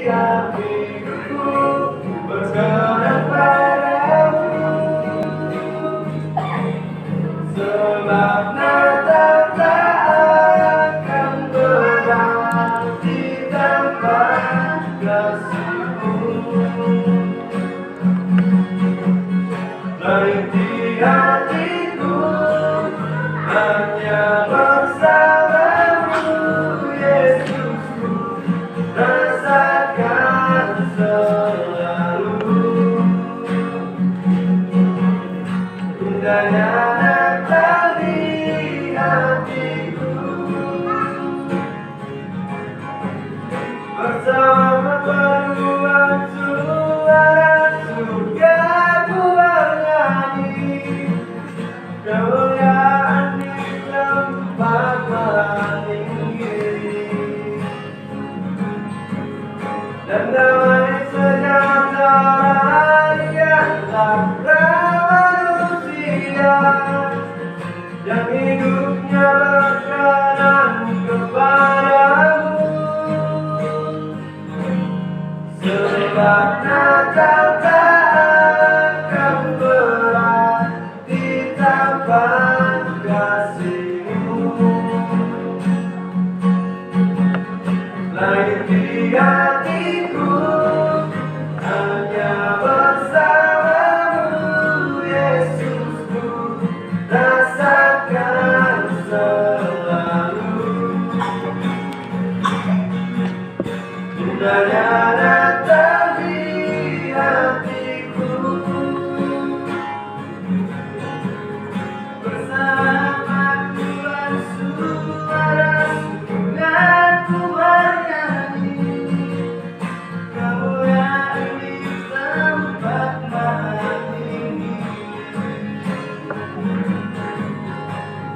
hatiku berkenan padamu, sebab Natal tak akan berarti tanpa kasih-Mu. Lagi hatiku hanya bersamamu, Yesusku, rasakan selalu indahnya Natal di hatiku. Bersama paduan suara surga ku bernyanyi, kemuliaan di tempat tinggi, dan damai sejahtera di antara manusia yang hidupnya berkenan kepadamu. Sebab Natal tak akan berarti tanpa kasih-Mu. Lahir di hatiku hanya bersamamu, Yesusku, rasakan selalu indahnya Natal di hatiku. Bersama paduan suara surga ku bernyanyi, kemuliaan di tempat tinggi,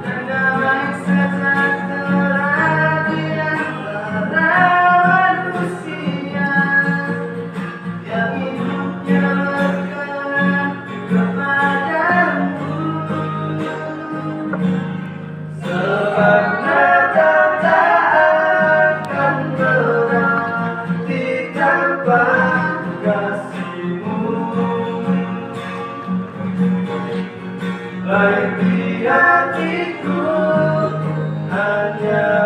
dan damai sejahtera di antara manusia yang hidupnya berkenan kepadamu. Sebab Natal tak akan berarti tanpa kasih-Mu. Lahir di hatiku hanya